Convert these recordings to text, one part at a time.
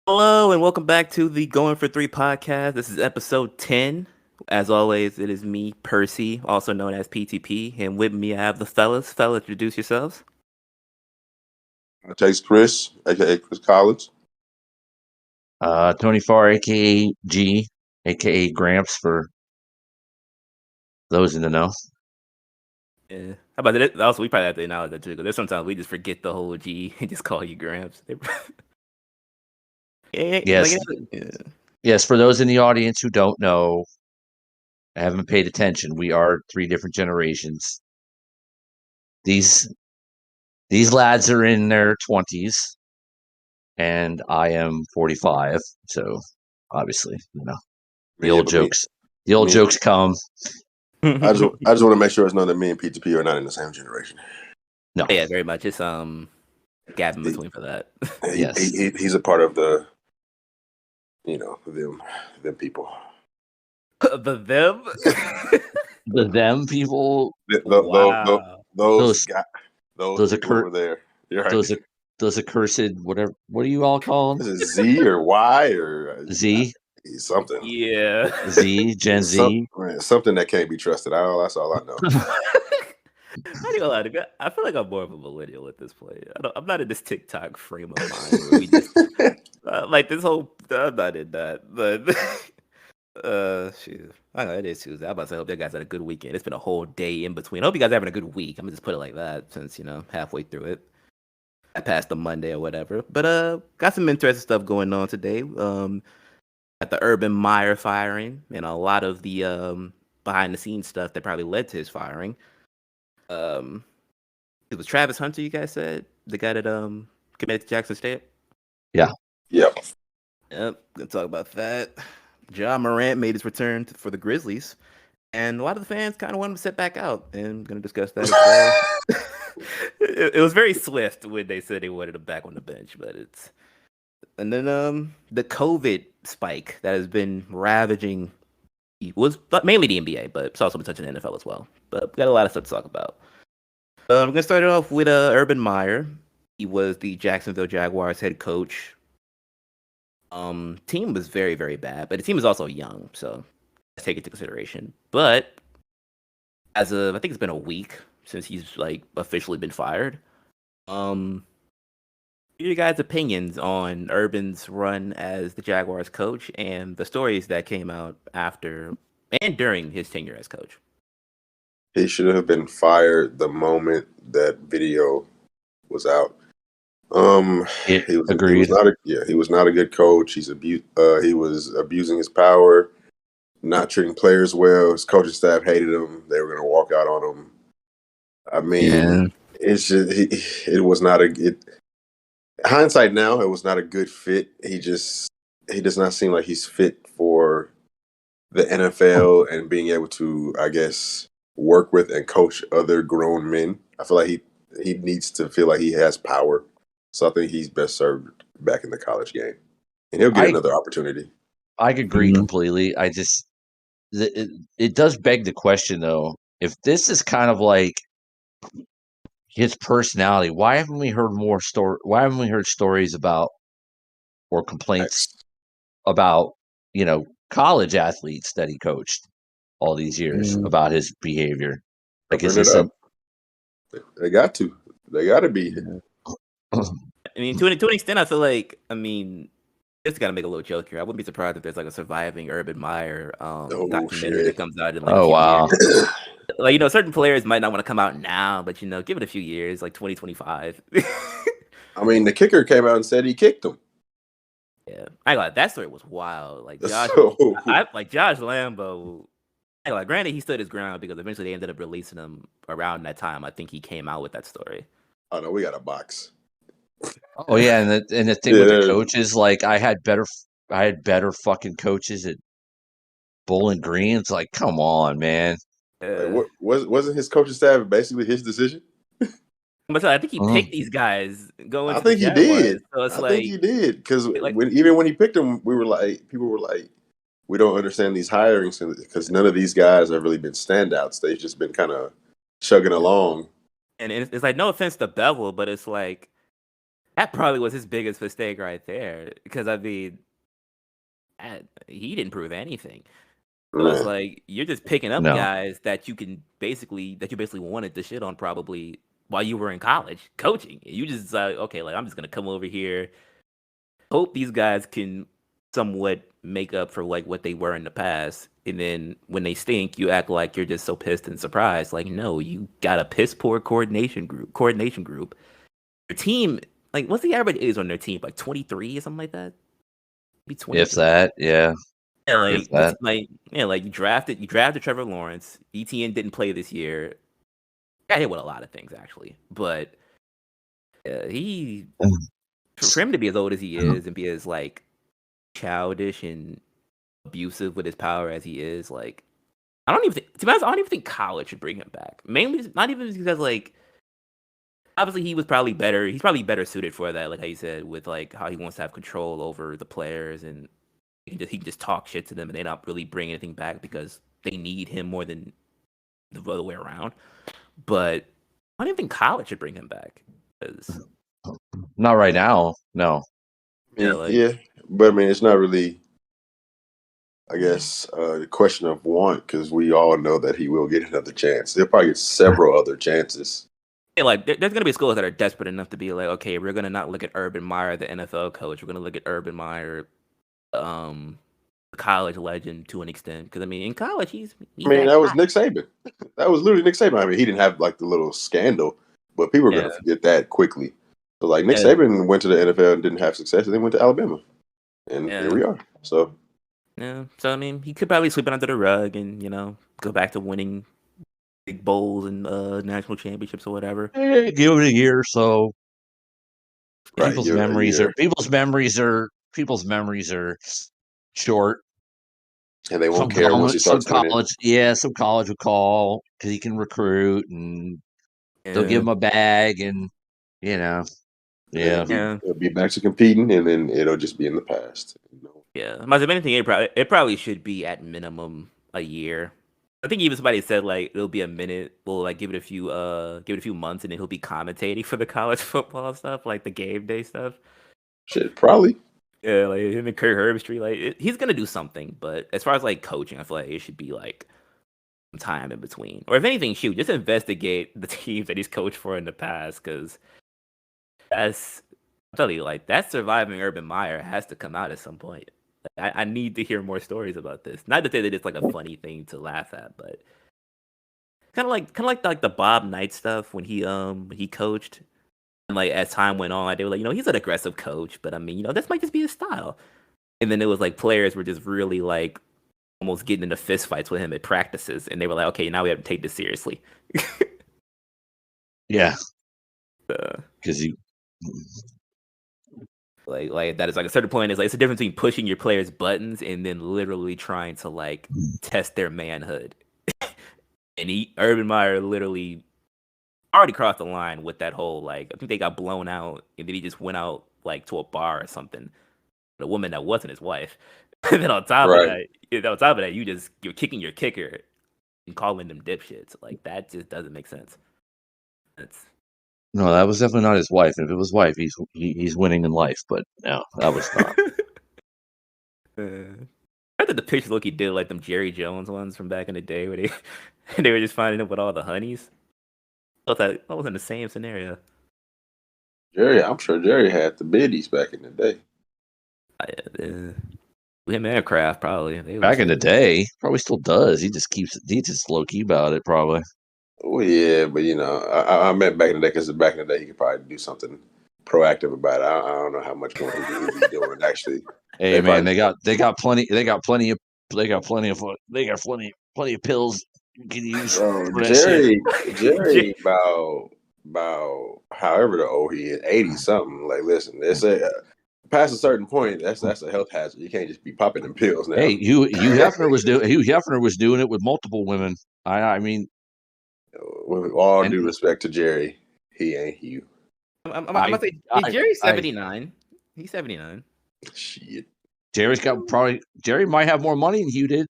Hello and welcome back to the Going for Three podcast. This is episode 10. As always, it is me, Percy, also known as PTP, and with me I have the fellas. Fellas, introduce yourselves. It takes Chris, aka Chris Collins. Tony Farr, aka G, aka Gramps, for those in the know. Yeah. How about that? Also, we probably have to acknowledge that too, because there's sometimes we just forget the whole G and just call you Gramps. Yes. Yes, for those in the audience who don't know, haven't paid attention, we are three different generations. These lads are in their 20s, and I am 45. So obviously, the old jokes come. I just want to make sure it's known that me and PTP are not in the same generation. No, yeah, very much. It's gap in between for that. Yes, he's a part of the, them people. The them people. Wow. Those over there. You're right. Those accursed whatever. What do you all call them? Is it Z or Y or Z? Something. Yeah. Z, Gen Z. Something that can't be trusted. That's all I know. I ain't gonna lie to you. I feel like I'm more of a millennial at this point. I'm not in this TikTok frame of mind where we just like this whole. I'm not in that, but shoot. I know it is Tuesday. I'm about to say, I hope you guys had a good weekend. It's been a whole day in between. I hope you guys are having a good week. I'm gonna just put it like that since halfway through it. I passed the Monday or whatever, but got some interesting stuff going on today. At the Urban Myer firing and a lot of the behind the scenes stuff that probably led to his firing. It was Travis Hunter, you guys said? The guy that committed to Jackson State? Yeah. Yep. Gonna talk about that. Ja Morant made his return for the Grizzlies. And a lot of the fans kind of wanted him to sit back out. And gonna discuss that as well. It was very swift when they said they wanted him back on the bench, but it's and then the COVID spike that has been ravaging was mainly the NBA, but it's also been touching the NFL as well. But we got a lot of stuff to talk about. I'm gonna start it off with Urban Myer. He was the Jacksonville Jaguars head coach. Team was very, very bad, but the team is also young, so let's take it into consideration. But as of I think it's been a week since he's like officially been fired. What are your guys' opinions on Urban's run as the Jaguars coach and the stories that came out after and during his tenure as coach? He should have been fired the moment that video was out. He was not a good coach. He was abusing his power, not treating players well. His coaching staff hated him. They were going to walk out on him. I mean, it's just it was not hindsight now, it was not a good fit. He does not seem like he's fit for the NFL and being able to, I guess, work with and coach other grown men. I feel like he needs to feel like he has power. So I think he's best served back in the college game, and he'll get another opportunity. I agree completely. I just it does beg the question though, if this is kind of like his personality, why haven't we heard Why haven't we heard stories about or complaints about college athletes that he coached all these years about his behavior? Like, is this They got to. They got to be. I mean, to an extent, I feel like, just got to make a little joke here. I wouldn't be surprised if there's like a surviving Urban Meyer documentary that comes out in like wow. years. Like, certain players might not want to come out now, but give it a few years, like 2025. I mean, the kicker came out and said he kicked him. Yeah, I got that story was wild. Like Josh, Josh Lambo. Granted, he stood his ground because eventually they ended up releasing him around that time. I think he came out with that story. Oh no, we got a box. Oh yeah, and the thing with the coaches, like I had better fucking coaches at Bowling Green. It's like, come on, man. Wasn't his coaching staff basically his decision? But I think he picked these guys going. I think he did. So it's I think he did because even when he picked them, people were like, we don't understand these hirings because none of these guys have really been standouts. They've just been kind of chugging along. And it's like, no offense to Bevel, but it's like that probably was his biggest mistake right there. Because I mean, he didn't prove anything. So it's Man. like you're just picking up No. guys that you basically wanted to shit on probably while you were in college coaching. You just okay, like I'm just gonna come over here, hope these guys can somewhat make up for like what they were in the past, and then when they stink, you act like you're just so pissed and surprised. Like no, you got a piss poor coordination group. Your team, like what's the average age on their team? Like 23 or something like that. Be 23. If that, yeah. Yeah, like If that. like you drafted Trevor Lawrence. ETN didn't play this year. Got hit with a lot of things actually, but he for him to be as old as he is and be as like childish and abusive with his power as he is, like I don't even think, to be honest, I don't even think college should bring him back. Mainly, not even because like obviously he was probably better. He's probably better suited for that, like how you said, with like how he wants to have control over the players and he can just talk shit to them and they not really bring anything back because they need him more than the other way around. But I don't even think college should bring him back. Not right now. No. Yeah, but I mean, it's not really, I guess, the question of want because we all know that he will get another chance. He'll probably get several other chances. Yeah, like there's going to be schools that are desperate enough to be like, okay, we're going to not look at Urban Myer, the NFL coach. We're going to look at Urban Myer, college legend to an extent. Because I mean, in college, he's I mean, that was Nick Saban. That was literally Nick Saban. I mean, he didn't have like the little scandal, but people are going to forget that quickly. So, like Nick Saban went to the NFL and didn't have success, and then went to Alabama, and here we are. So, yeah. So I mean, he could probably sweep it under the rug and go back to winning big bowls and national championships or whatever. Hey, give it a year or so. Right, people's memories are short. And they won't care once he starts winning. Some college will call because he can recruit, and they'll give him a bag, and He'll be back to competing, and then it'll just be in the past. Yeah, but if anything, it probably should be at minimum a year. I think even somebody said like it'll be a minute. We'll like give it a few months, and then he'll be commentating for the college football stuff, like the game day stuff. Shit, probably. Yeah, like him and Kirk Herbstreit, like he's gonna do something. But as far as like coaching, I feel like it should be like some time in between, or if anything, just investigate the teams that he's coached for in the past, because I'm telling you, like that surviving Urban Myer has to come out at some point. I need to hear more stories about this. Not to say that it's like a funny thing to laugh at, but kind of like the Bob Knight stuff when he coached, and like as time went on, they were like, he's an aggressive coach, but I mean, this might just be his style. And then it was like players were just really like almost getting into fist fights with him at practices, and they were like, okay, now we have to take this seriously. Yeah, because you. Like that is like a certain point is like it's a difference between pushing your players' buttons and then literally trying to like test their manhood. And Urban Myer literally already crossed the line with that whole like I think they got blown out and then he just went out like to a bar or something. The woman that wasn't his wife. And then on top of that, you're kicking your kicker and calling them dipshits. Like that just doesn't make sense. No, that was definitely not his wife. If it was wife, he's winning in life. But no, that was not. I thought the pictures look he did like them Jerry Jones ones from back in the day where they were just finding him with all the honeys. I thought that was in the same scenario. I'm sure Jerry had the biddies back in the day. Him and Kraft probably. Back in the day, probably still does. He just low key about it, probably. Oh yeah, but I meant back in the day because back in the day he could probably do something proactive about it. I don't know how much more he would be doing actually. Hey man, they got plenty of pills you can use. Jerry about however old he is, 80 something. Like listen, they say past a certain point, that's a health hazard. You can't just be popping them pills now. Hey, Hugh Hefner was doing it with multiple women. I mean. With all due respect to Jerry, he ain't Hugh. I'm gonna say Jerry's 79. He's 79. Shit. Jerry might have more money than Hugh did.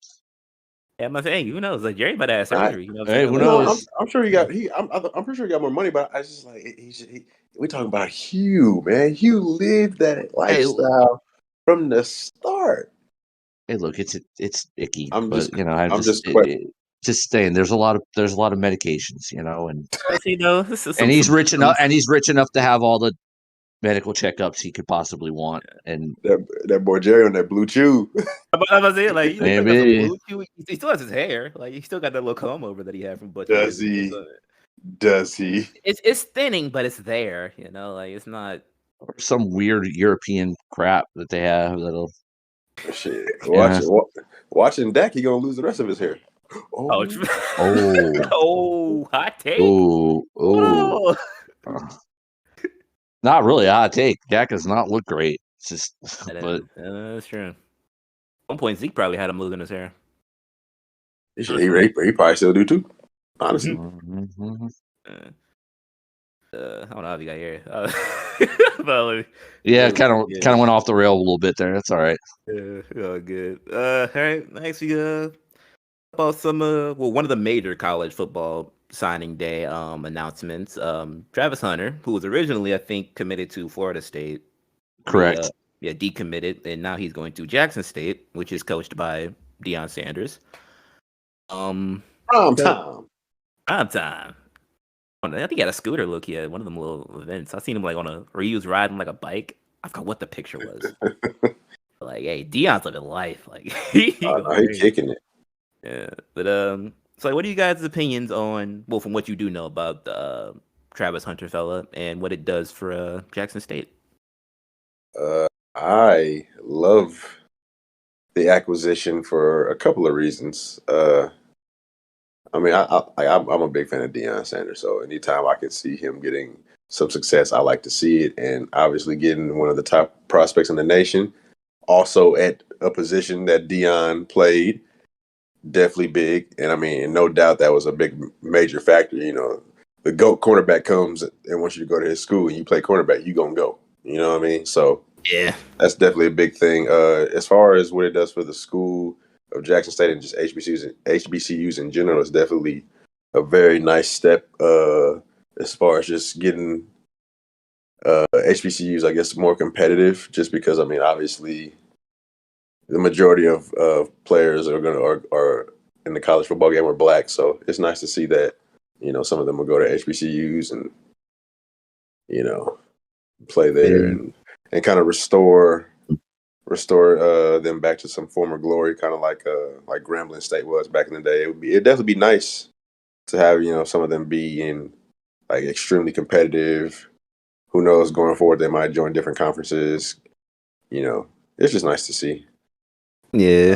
Yeah, I'm saying, who knows? Like Jerry might have surgery. Hey, who knows? I'm sure he got. I'm pretty sure he got more money, but I just like we talking about Hugh, man. Hugh lived that lifestyle from the start. Hey, look, it's icky, I'm but I'm just just saying. There's a lot of medications, and this is and he's rich enough, to have all the medical checkups he could possibly want. And that boy Jerry on that blue chew. I'm about to say, like, he got some maybe blue chew. He still has his hair. Like, he still got that little comb over that he had from Butch. Does he? Does he? It's thinning, but it's there. Like it's not or some weird European crap that they have that'll. Shit, watching Dak, he gonna lose the rest of his hair. Oh, Oh, hot take. Oh. Not really a hot take. Dak does not look great. It's just, but that's true. At one point, Zeke probably had him losing his hair. He probably still do too. Honestly. Mm-hmm. I don't know if you got here. But, yeah, kind of went off the rail a little bit there. That's all right. Yeah, good. All right, next we about some one of the major college football signing day announcements. Travis Hunter, who was originally, I think, committed to Florida State. Correct. Decommitted, and now he's going to Jackson State, which is coached by Deion Sanders. Prime time. I think he had a scooter look. He had one of them little events. I seen him like or he was riding like a bike. I forgot what the picture was. Like, hey, Deion's living life. Like he kicking it. Yeah, but so what are you guys' opinions on? Well, from what you do know about the Travis Hunter fella and what it does for Jackson State. I love the acquisition for a couple of reasons. I mean, I'm a big fan of Deion Sanders, so anytime I can see him getting some success, I like to see it. And obviously, getting one of the top prospects in the nation, also at a position that Deion played, definitely big. And I mean, no doubt that was a big major factor. The GOAT cornerback comes and wants you to go to his school and you play cornerback, you gonna go. You know what I mean? So yeah, that's definitely a big thing. As far as what it does for the school of Jackson State and just HBCUs in general, is definitely a very nice step as far as just getting HBCUs, I guess, more competitive. Just because, I mean, obviously, the majority of players are in the college football game are black, so it's nice to see that some of them will go to HBCUs and play there and kind of restore them back to some former glory, kind of like Grambling State was back in the day. It'd definitely be nice to have some of them be in like extremely competitive. Who knows, going forward they might join different conferences. It's just nice to see. Yeah.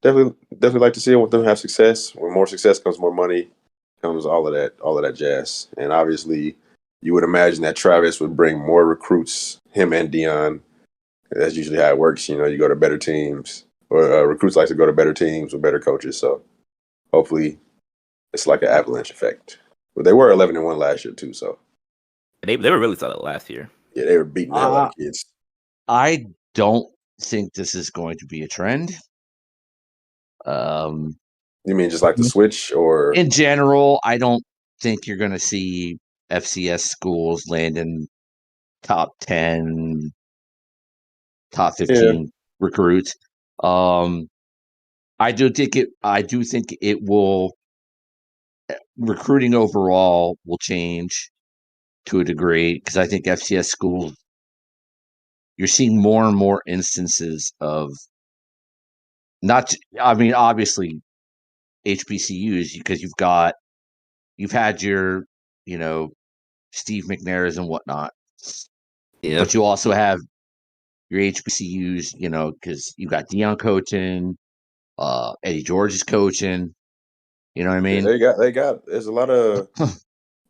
Definitely like to see them have success. When more success comes more money, comes all of that jazz. And obviously, you would imagine that Travis would bring more recruits, him and Deion. That's usually how it works. You go to better teams, or recruits like to go to better teams with better coaches. So hopefully, it's like an avalanche effect. But they were 11-1 last year too. So they were really solid last year. Yeah, they were beating the hell out of kids. I don't think this is going to be a trend. You mean just like the switch, or in general? I don't think you're going to see FCS schools landing top 10, top 15 recruits. I do think it will. Recruiting overall will change to a degree because I think FCS schools, you're seeing more and more instances of obviously HBCUs, because you've had your, Steve McNairs and whatnot. Yeah. But you also have your HBCUs, because you've got Deion coaching, Eddie George is coaching. You know what I mean? Yeah, they got. There's a lot of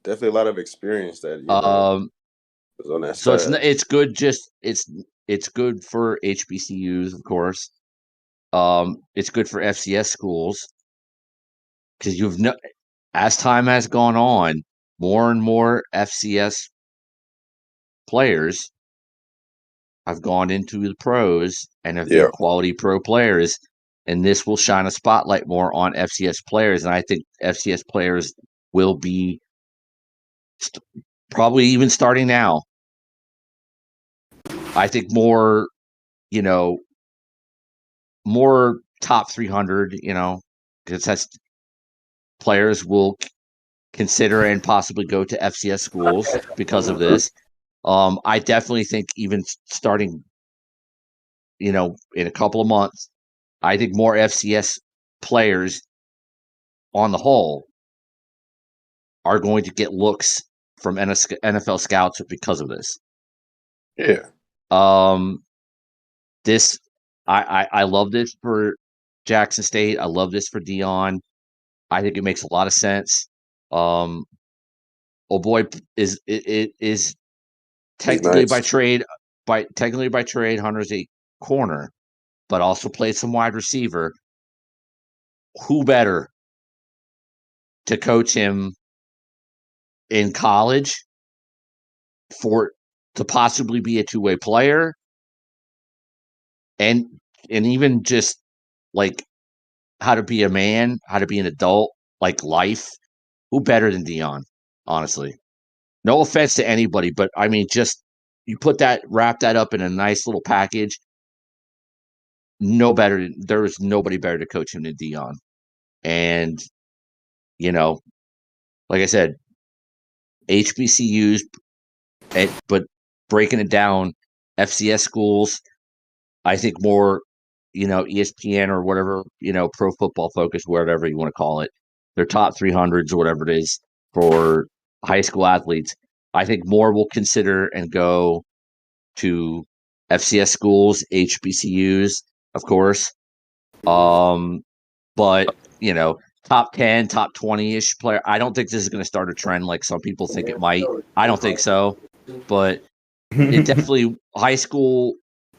definitely a lot of experience that is on that so side. it's good. It's good for HBCUs, of course. It's good for FCS schools because as time has gone on, more and more FCS players have gone into the pros and have been quality pro players, and this will shine a spotlight more on FCS players. And I think FCS players will be probably even starting now. I think more, more top 300, because that's players will consider and possibly go to FCS schools because of this. I definitely think even starting, in a couple of months, I think more FCS players on the whole are going to get looks from NFL scouts because of this. Yeah. This I love this for Jackson State. I love this for Deion. I think it makes a lot of sense. Oh boy, is technically nice. by trade Hunter's a corner, but also plays some wide receiver. Who better to coach him in college to possibly be a two-way player and even just like how to be a man, how to be an adult, like life. Who better than Deion, honestly? No offense to anybody, but I mean, just you wrap that up in a nice little package. There is nobody better to coach him than Deion. And, like I said, HBCUs, but breaking it down, FCS schools, I think more, ESPN or whatever, Pro Football Focus, whatever you want to call it, their top 300s or whatever it is for high school athletes. I think more will consider and go to FCS schools, HBCUs, of course. But, top 10, top 20-ish player. I don't think this is going to start a trend like some people think it might. I don't think so. But it definitely, high school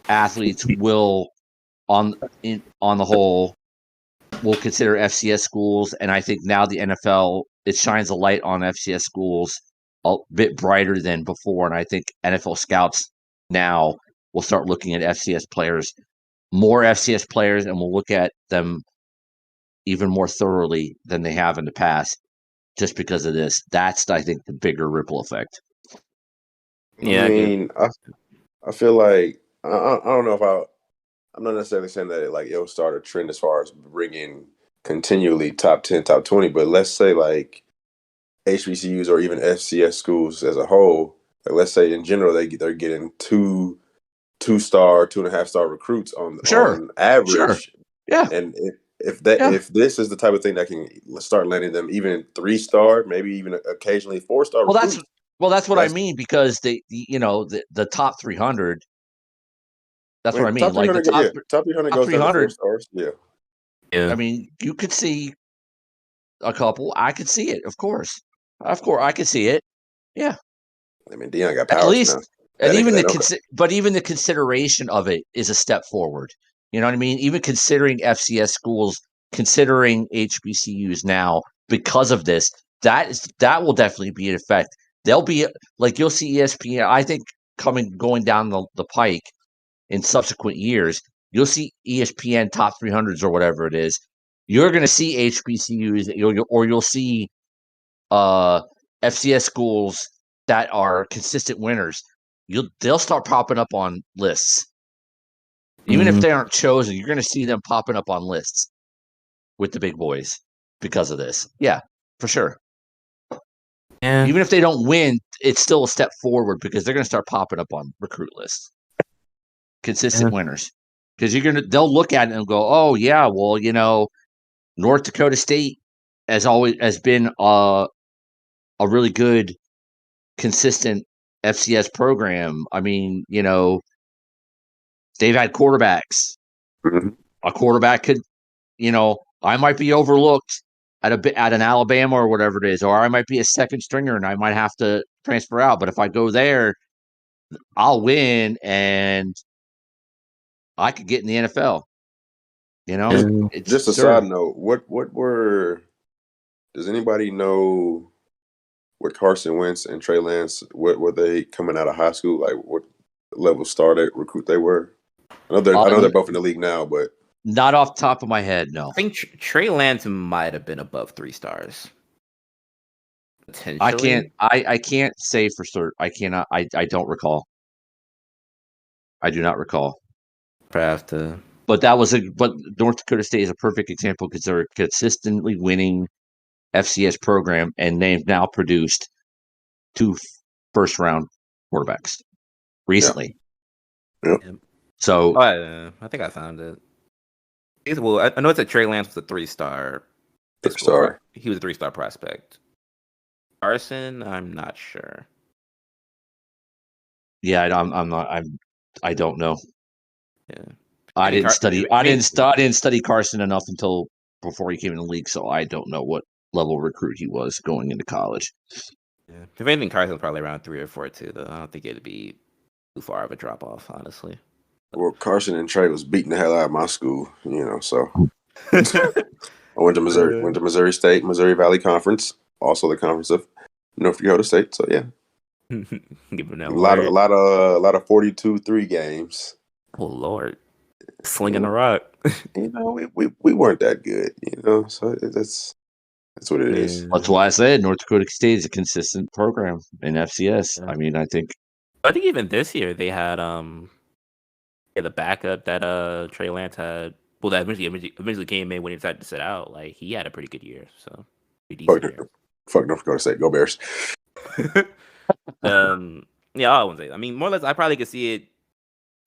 athletes will, on the whole, will consider FCS schools. And I think now the NFL, it shines a light on FCS schools a bit brighter than before. And I think NFL scouts now will start looking at more FCS players, and will look at them even more thoroughly than they have in the past just because of this. That's, I think, the bigger ripple effect. Yeah, I mean, I feel like I don't know if I'm not necessarily saying that it'll start a trend as far as bringing continually top 10, top 20, but let's say like HBCUs or even FCS schools as a whole, let's say in general they're getting two-star, 2.5-star recruits on average. Sure. Yeah. And if this is the type of thing that can start landing them even 3-star, maybe even occasionally 4-star recruits. That's what I mean, because the top 300. That's what I mean. Like the top 300 goes down to 4 stars. Yeah. I mean, you could see a couple. I could see it, of course. I could see it. Yeah. I mean, Deion got powers at least, now. And even the consideration of it is a step forward. You know what I mean? Even considering FCS schools, considering HBCUs now because of this, that will definitely be an effect. They'll be like, you'll see ESPN. I think going down the pike in subsequent years, you'll see ESPN top 300s or whatever it is. You're going to see HBCUs, or you'll see FCS schools that are consistent winners. They'll start popping up on lists. Even if they aren't chosen, you're going to see them popping up on lists with the big boys because of this. Yeah, for sure. Yeah. Even if they don't win, it's still a step forward because they're going to start popping up on recruit lists. Consistent winners. Because they'll look at it and go, oh yeah, well, North Dakota State has been a really good, consistent FCS program. I mean, they've had quarterbacks. Mm-hmm. A quarterback could, I might be overlooked at an Alabama or whatever it is, or I might be a second stringer and I might have to transfer out. But if I go there, I'll win and I could get in the NFL. It's just a side note. Does anybody know what Carson Wentz and Trey Lance, what were they coming out of high school? Like what level recruit they were? I know they're both in the league now, but not off the top of my head, no. I think Trey Lance might have been above 3 stars. Potentially. I can't say for certain. I cannot. I don't recall. I do not recall. Perhaps to. But North Dakota State is a perfect example because they're a consistently winning FCS program, and they've now produced 2 first-round quarterbacks recently. Yep. So, I think I found it. Well, I know it's that Trey Lance was a 3-star. 3-star. He was a 3-star prospect. Carson, I'm not sure. Yeah, I'm not. I don't know. Yeah, I didn't study Carson enough until before he came in the league, so I don't know what level recruit he was going into college. Yeah. If anything, Carson's probably around 3 or 4 too. Though I don't think it'd be too far of a drop off, honestly. Well, Carson and Trey was beating the hell out of my school, so I went to Missouri State, Missouri Valley Conference, also the conference of North Dakota State. So yeah, Give him that a lot of 42-3 games. Oh Lord, slinging the rock. We weren't that good, so that's what it is. That's why I said North Dakota State is a consistent program in FCS. Yeah. I mean, I think even this year they had the backup that Trey Lance had. Well, that eventually came in when he decided to sit out. Like he had a pretty good year. So pretty decent year. Fuck North Dakota State, go Bears. Yeah, I wouldn't say. I mean, more or less, I probably could see it.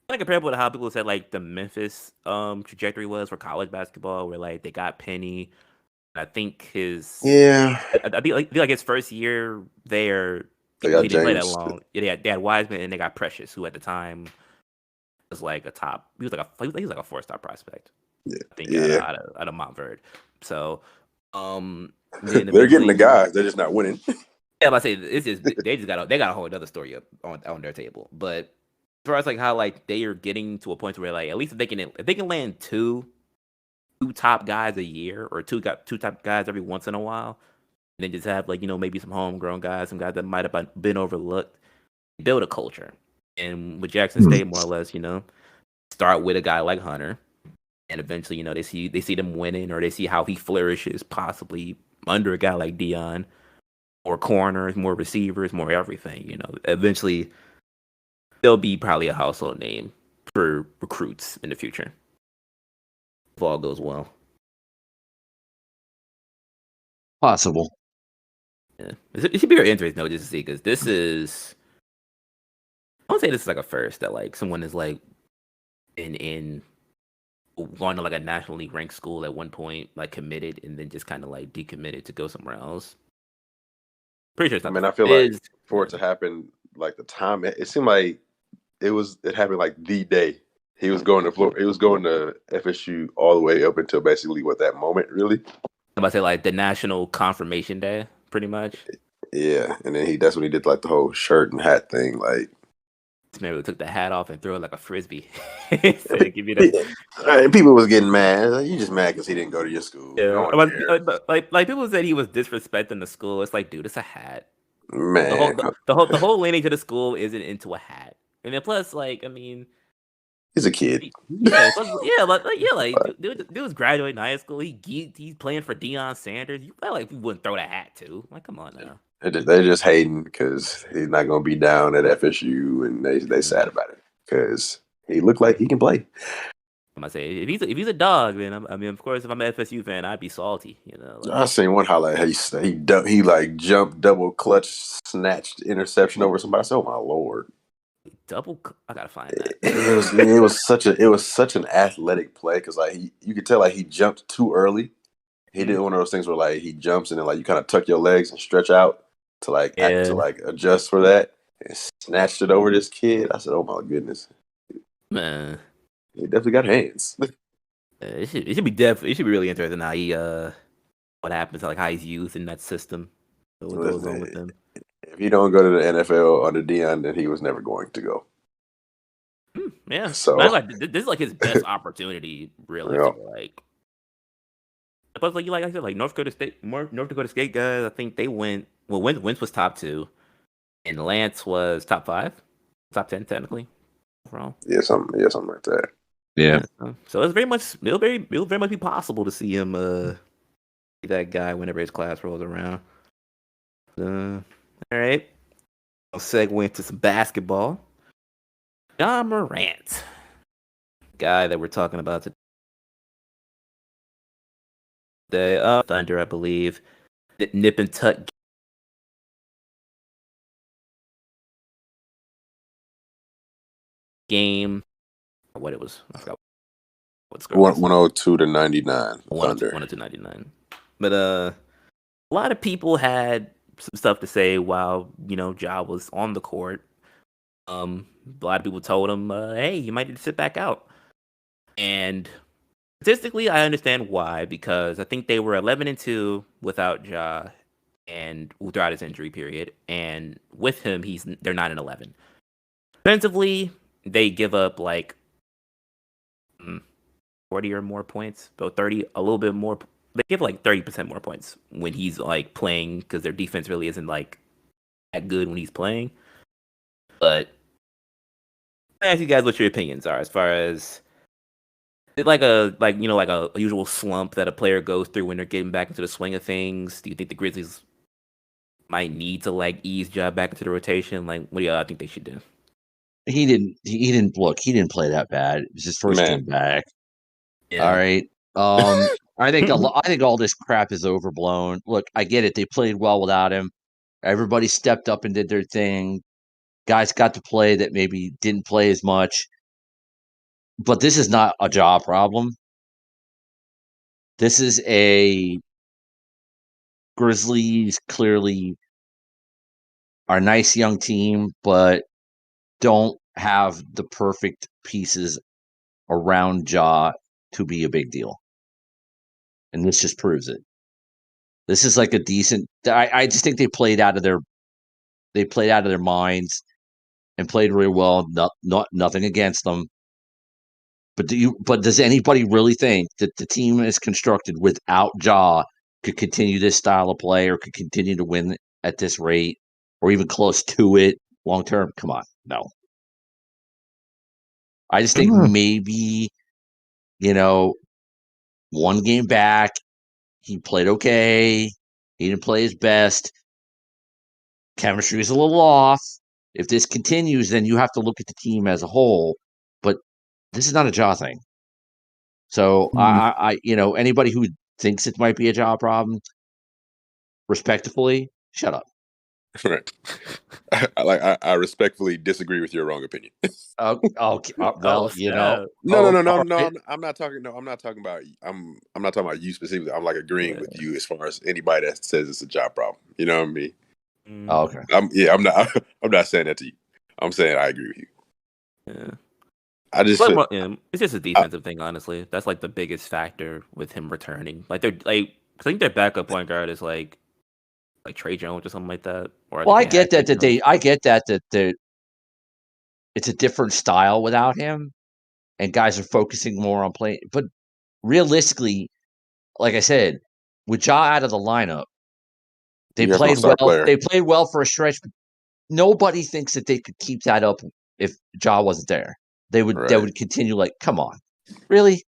Kind of comparable to how people said like the Memphis trajectory was for college basketball, where like they got Penny. I think I think like his first year there, they got he didn't play that James. long. Yeah, they had Wiseman and they got Precious, who at the time was like a top. He was like a 4-star prospect. Yeah, I think out of Montverde. So, they're getting the guys. They're just not winning. Yeah, but I say it's just they got a whole other story up on their table. But as far as like how like they are getting to a point where like at least if they can land two top guys a year or two top guys every once in a while, and then just have like maybe some homegrown guys, some guys that might have been overlooked, build a culture. And with Jackson State, more or less, start with a guy like Hunter, and eventually, they see them winning, or they see how he flourishes, possibly under a guy like Deion, more corners, more receivers, more everything. Eventually, they'll be probably a household name for recruits in the future, if all goes well. possible. Yeah, it should be very interesting though, just to see, because this is. I would say this is like a first that like someone is like in going to like a nationally ranked school at one point, like committed, and then just kind of like decommitted to go somewhere else. Pretty sure it's not. I mean, I feel like for it to happen, like the time, it seemed like it happened like the day he was going to Florida. He was going to FSU all the way up until basically that moment, really. I'm about to say like the national confirmation day, pretty much. Yeah, and then that's when he did like the whole shirt and hat thing, like. Maybe took the hat off and threw it like a frisbee. So give you that. People was getting mad. You just mad because he didn't go to your school. Yeah, no like people said he was disrespecting the school. It's like, dude, it's a hat. Man, the whole lineage of the school isn't into a hat, and then plus, like, I mean, he's a kid. Yeah, dude was graduating high school. He's playing for Deion Sanders. You felt like we wouldn't throw the hat too. Like, come on now. They're just hating because he's not going to be down at FSU, and they sad about it because he looked like he can play. I'm gonna say if he's a dog, then I mean, of course, if I'm an FSU fan, I'd be salty. I seen one highlight. He like jumped, double clutch, snatched interception over somebody. I said, "Oh my Lord!" I gotta find that. It was such an athletic play because like you could tell like he jumped too early. He did one of those things where like he jumps and then like you kind of tuck your legs and stretch out to adjust for that, and snatched it over this kid. I said, "Oh my goodness, man, he definitely got hands." It should be really interesting how he what happens, like how he's used in that system. What goes on with him? If he don't go to the NFL under Deion, then he was never going to go. Yeah, so this is like his best opportunity, really. Yeah. But like I said, like North Dakota State guys, I think they went. Well, Wentz was top 2, and Lance was top 5, top 10 technically. Wrong. Yeah, something like that. Yeah. So it'll very much be possible to see him be that guy whenever his class rolls around. All right. I'll segue into some basketball. Ja Morant, guy that we're talking about today. Thunder, I believe. Nip and tuck game. What it was. I forgot what score was. 102 to 99. 102-99. But a lot of people had some stuff to say while Ja was on the court. A lot of people told him, "Hey, you might need to sit back out." And statistically, I understand why, because I think they were 11-2 without Ja, and throughout his injury period, and with him, they're 9-11. Defensively, they give up like 40 or more points, about 30, a little bit more. They give like 30% more points when he's like playing, because their defense really isn't like that good when he's playing. But I ask you guys what your opinions are as far as like a usual slump that a player goes through when they're getting back into the swing of things. Do you think the Grizzlies might need to like ease Ja back into the rotation? Like, what do y'all think they should do? He didn't look. He didn't play that bad. It was his first game back. Yeah. All right. I think all this crap is overblown. Look, I get it. They played well without him. Everybody stepped up and did their thing. Guys got to play that maybe didn't play as much. But this is not a Ja problem. This is a Grizzlies clearly are a nice young team, but don't have the perfect pieces around Ja to be a big deal. And this just proves it. This is like a decent. I just think they played out of their minds and played really well. Nothing against them. But does anybody really think that the team is constructed without Ja could continue this style of play or could continue to win at this rate or even close to it long term? Come on, no. I just think maybe, one game back, he played okay. He didn't play his best. Chemistry is a little off. If this continues, then you have to look at the team as a whole. But this is not a Ja thing. So anybody who thinks it might be a Ja problem, respectfully, shut up. Right. I respectfully disagree with your wrong opinion. Okay. Well, No. I'm not talking. No, I'm not talking about. I'm not talking about you specifically. I'm like agreeing with you as far as anybody that says it's a job problem. You know what I mean? Okay. I'm not. I'm not saying that to you. I'm saying I agree with you. Yeah. It's just a defensive thing, honestly. That's like the biggest factor with him returning. Like I think their backup point guard is like Trey Jones or something like that. I get that it's a different style without him, and guys are focusing more on playing. But realistically, like I said, with Ja out of the lineup, they played well. Player. They played well for a stretch. But nobody thinks that they could keep that up if Ja wasn't there. They would. Right. They would continue. Like, come on, really?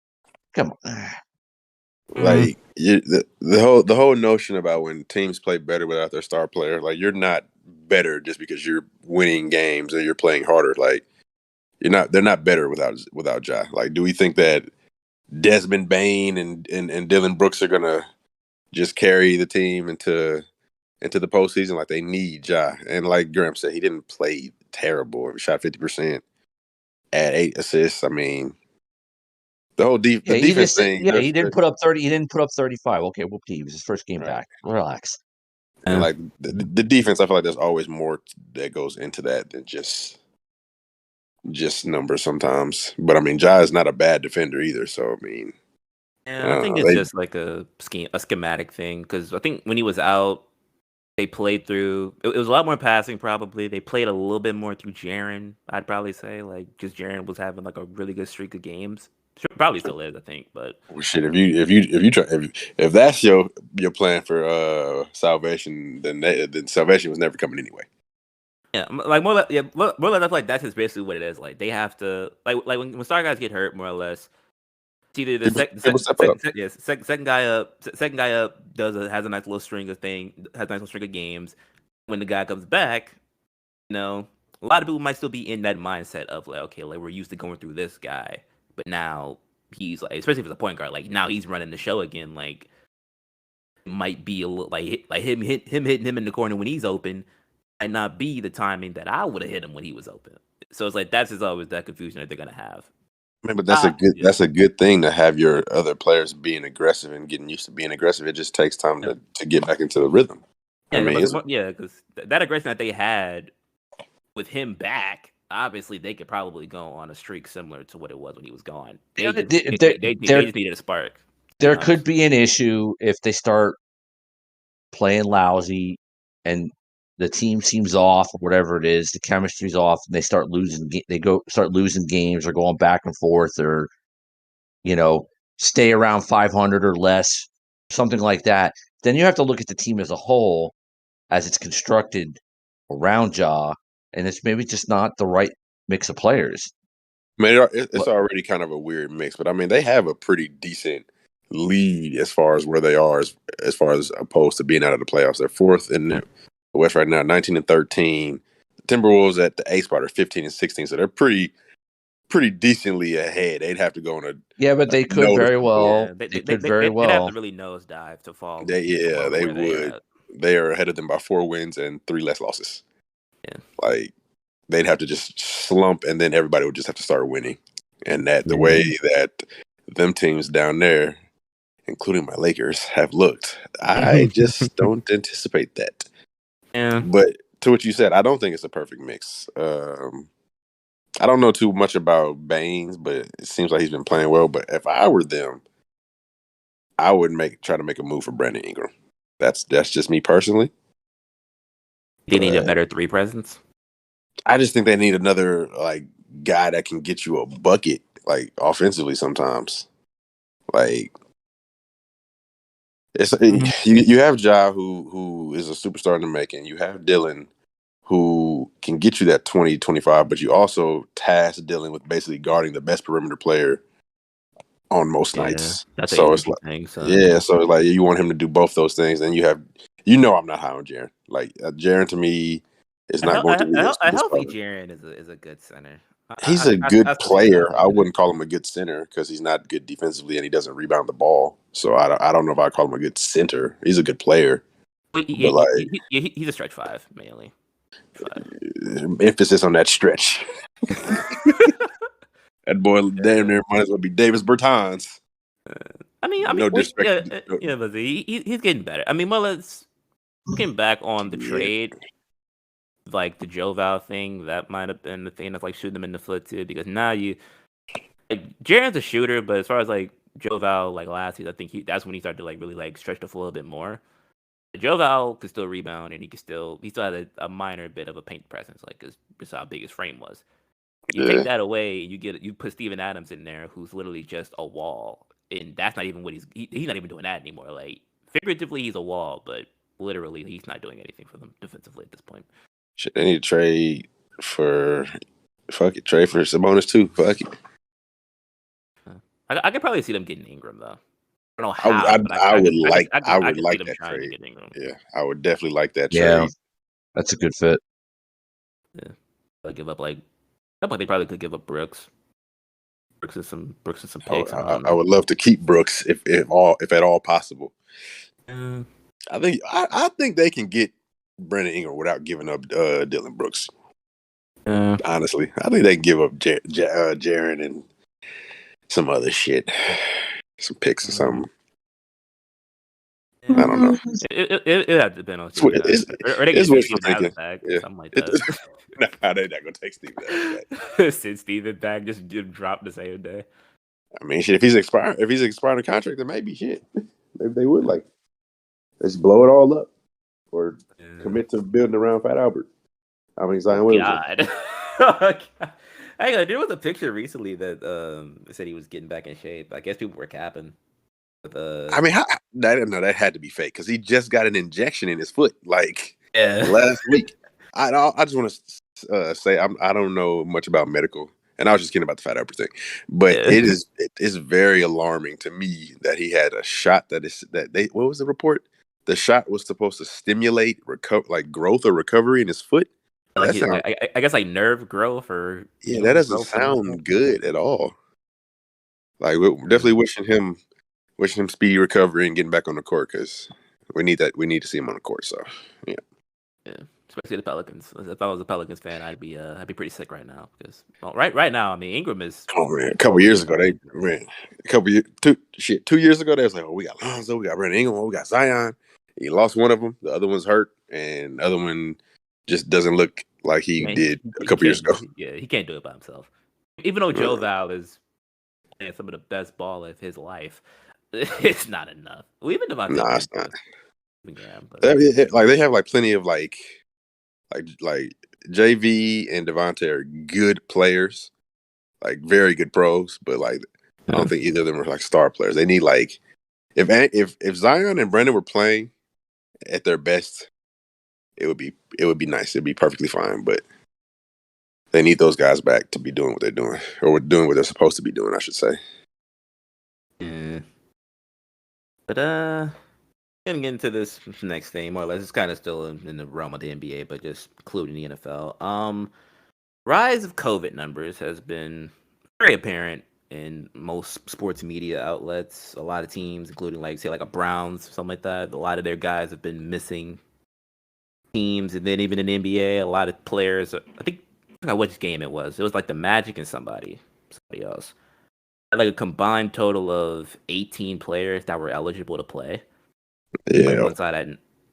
Come on. Like the whole notion about when teams play better without their star player, like you're not better just because you're winning games and you're playing harder. Like they're not better without Ja. Like, do we think that Desmond Bain and Dylan Brooks are gonna just carry the team into the postseason? Like, they need Ja. And like Graham said, he didn't play terrible. He shot 50%, at 8 assists. I mean, the whole defense thing. Yeah, he didn't put up 30. He didn't put up 35. Okay, well, he was his first game back. Relax. And like the defense, I feel like there's always more that goes into that than just numbers sometimes. But I mean, Ja is not a bad defender either. So I mean, I think it's just like a schematic thing, because I think when he was out, they played through. It was a lot more passing, probably. They played a little bit more through Jaren. I'd probably say, like, just Jaren was having like a really good streak of games. Probably still is, I think. But well, shit, if that's your plan for salvation, then salvation was never coming anyway. Yeah, like more or less, I feel like that's just basically what it is. Like, they have to like when star guys get hurt, more or less, either the second guy up has a nice little string of games. When the guy comes back, a lot of people might still be in that mindset of like, okay, like we're used to going through this guy, but now he's like, especially if it's a point guard, like now he's running the show again. Like it might be a little like him hitting him in the corner when he's open might not be the timing that I would have hit him when he was open. So it's like that's just always that confusion that they're gonna have. Man, but that's that's a good thing to have your other players being aggressive and getting used to being aggressive. It just takes time to get back into the rhythm. Yeah, because that aggression that they had with him back, obviously they could probably go on a streak similar to what it was when he was gone. They just needed a spark. There could be an issue if they start playing lousy and the team seems off or whatever it is, the chemistry's off, and they start losing. Start losing games or going back and forth, or stay around 500 or less, something like that. Then you have to look at the team as a whole, as it's constructed around Ja, and it's maybe just not the right mix of players. I mean, it's already kind of a weird mix, but I mean, they have a pretty decent lead as far as where they are, as far as opposed to being out of the playoffs. They're fourth in the West right now, 19-13. The Timberwolves at the 8th spot are 15-16, so they're pretty decently ahead. They'd have to go on a but they could very well. They'd have to really nosedive to fall. They would. They are ahead of them by 4 wins and 3 less losses. Yeah, like they'd have to just slump, and then everybody would just have to start winning. And that the way that them teams down there, including my Lakers, have looked, I just don't anticipate that. Yeah. But to what you said, I don't think it's a perfect mix. I don't know too much about Baines, but it seems like he's been playing well. But if I were them, I would try to make a move for Brandon Ingram. That's just me personally. They need a better 3 presence. I just think they need another guy that can get you a bucket offensively sometimes. It's you have Ja who is a superstar in the making. You have Dylan who can get you that 20-25, but you also task Dylan with basically guarding the best perimeter player on most nights. That's so it's like so it's like you want him to do both those things. Then you have I'm not high on Jaren. Jaren to me is not going to be a healthy Jaren is a good center. He's a good player. I wouldn't call him a good center because he's not good defensively and he doesn't rebound the ball. So I don't know if I call him a good center. He's a good player. He's a stretch 5 mainly. Emphasis on that stretch. That boy damn near might as well be Davis Bertans. No disrespect. But he's getting better. I mean, let's looking back on the trade. Like the Joe Val thing, that might have been the thing that's shooting him in the foot too, because now Jaren's a shooter, but as far as Joe Val last season, I think that's when he started to really stretch the floor a little bit more. Joe Val could still rebound, and he still had a minor bit of a paint presence, because that's how big his frame was. You take that away, you put Steven Adams in there, who's literally just a wall, and that's not even what he's not even doing that anymore. Figuratively, he's a wall, but literally, he's not doing anything for them defensively at this point. Shit, they need to trade for Sabonis too. Fuck it. I could probably see them getting Ingram though. I don't know how. I would like that trade. Yeah, I would definitely like that trade. Yeah, that's a good fit. Yeah, I'd give up they probably could give up Brooks. Brooks and some picks. I would love to keep Brooks if at all possible. I think they can get Brandon Ingram without giving up Dylan Brooks. Honestly, I think they can give up Jaren and some other shit, some picks or something. I don't know. It had to depend on Steve. Or they can Steven Adams back, something like that. Nah, they're not gonna take Steven Adams back. Send Steven back, just drop the same day. I mean, shit. If he's expiring a contract, then maybe shit. Maybe they would let's blow it all up. Or commit to building around Fat Albert. I mean, Zion Williamson. God. Hang on, there was a picture recently that said he was getting back in shape. I guess people were capping. I mean, that had to be fake because he just got an injection in his foot last week. I just want to say I don't know much about medical And I was just kidding about the fat upper thing, but Yeah. it is very alarming to me that he had a shot that what was the report? The shot was supposed to stimulate growth or recovery in his foot. Like That sounds I guess like nerve growth or that doesn't growth, something like sound that. good at all. Like we're definitely wishing him speedy recovery and getting back on the court because we need that. We need to see him on the court. So yeah. Yeah, especially the Pelicans. If I was a Pelicans fan, I'd be pretty sick right now because right now, I mean, Ingram is. Oh man, a couple years ago two years ago they was like, oh, we got Lonzo, we got Brandon Ingram, we got Zion. He lost one of them, the other one's hurt, and the other one just doesn't look like he did a couple years ago. Yeah, he can't do it by himself. Even though Joe Val is playing some of the best ball of his life, it's not enough. Well, even Devontae. Nah, it's not. Yeah, but like they have like plenty of like JV and Devontae are good players, like very good pros, but like I don't think either of them are like star players. They need like if Zion and Brandon were playing at their best, it would be nice. It'd be perfectly fine, but they need those guys back to be doing what they're doing or doing what they're supposed to be doing, I should say. yeah. But getting into this next thing, more or less, it's kind of still in the realm of the NBA, but just including the NFL. Rise of COVID numbers has been very apparent in most sports media outlets. A lot of teams, including like say like a Browns, something like that, a lot of their guys have been missing teams, and then even in the NBA, a lot of players. I forgot which game it was. It was like the Magic and somebody else. Like a combined total of 18 players that were eligible to play. Yeah, Like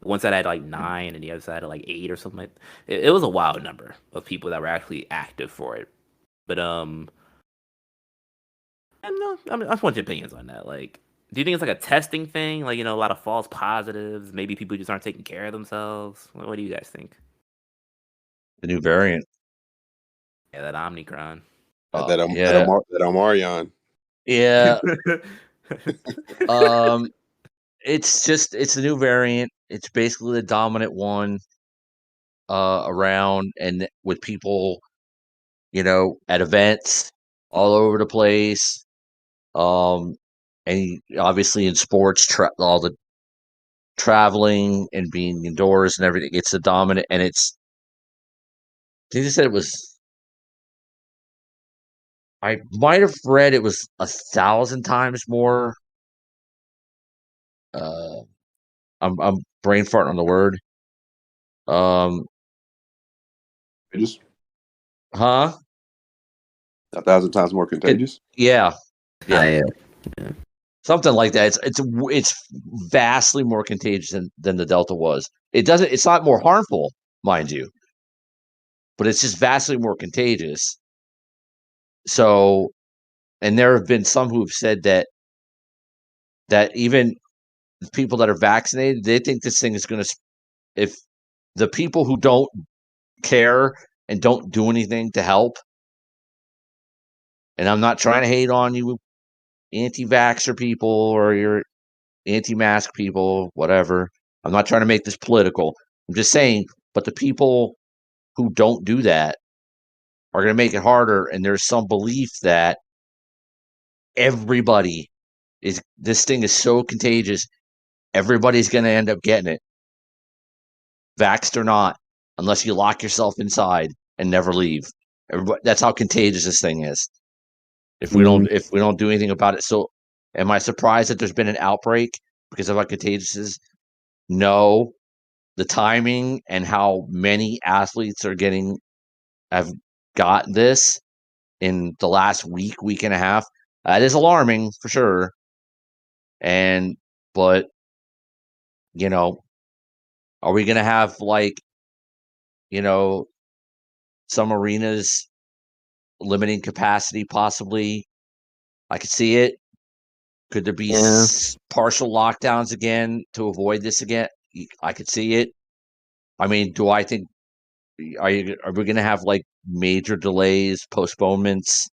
one side had like 9, and the other side had like 8 or something. It was a wild number of people that were actually active for it. But I just want your opinions on that. Like, do you think it's like a testing thing? Like, a lot of false positives. Maybe people just aren't taking care of themselves. What do you guys think? The new variant. Yeah, that Omicron. that Omarion. Yeah. It's a new variant. It's basically the dominant one around, and with people, at events all over the place. And obviously in sports, all the traveling and being indoors and everything, it's the dominant, and they just said it was. I might have read it was 1,000 times more. I'm brain farting on the word. Just Huh? 1,000 times more contagious. Yeah. Yeah. Something like that. It's vastly more contagious than the Delta was. It's not more harmful, mind you, but it's just vastly more contagious. So, and there have been some who've said that even people that are vaccinated, they think this thing is going to, if the people who don't care and don't do anything to help, and I'm not trying to hate on you anti-vaxxer people or your anti-mask people, whatever. I'm not trying to make this political. I'm just saying, but the people who don't do that are going to make it harder. And there's some belief that this thing is so contagious, everybody's going to end up getting it, vaxxed or not, unless you lock yourself inside and never leave. That's how contagious this thing is. If we don't do anything about it. So am I surprised that there's been an outbreak because of how contagious it is? No. The timing and how many athletes have got this in the last week and a half, that is alarming for sure. But are we going to have some arenas limiting capacity possibly? I could see it. Could there be partial lockdowns again to avoid this again? I could see it. I mean, do I think are we going to have like major delays, postponements,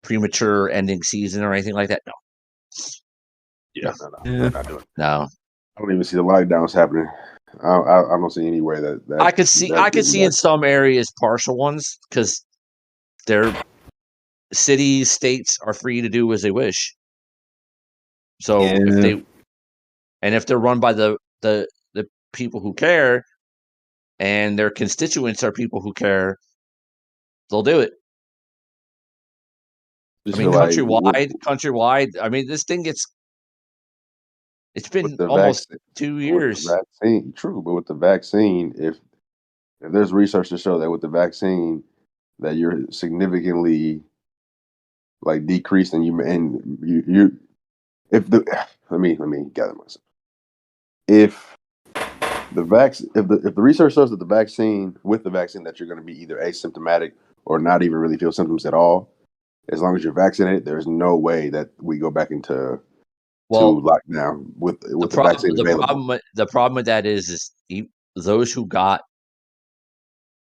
premature ending season or anything like that? No. Yeah, no, not doing it. No. I don't even see the lockdowns happening. I don't see any way that I could see in some areas partial ones because their cities, states are free to do as they wish. So if they're run by the people who care, and their constituents are people who care, they'll do it. I mean, countrywide. I mean, this thing it's been almost 2 years. With the vaccine, true, but with the vaccine, if there's research to show that with the vaccine that you're significantly like decreased and you if the let me gather myself. If the research shows that the vaccine that you're going to be either asymptomatic or not even really feel symptoms at all, as long as you're vaccinated, there's no way that we go back into lockdown with the vaccine available. The problem with that is those who got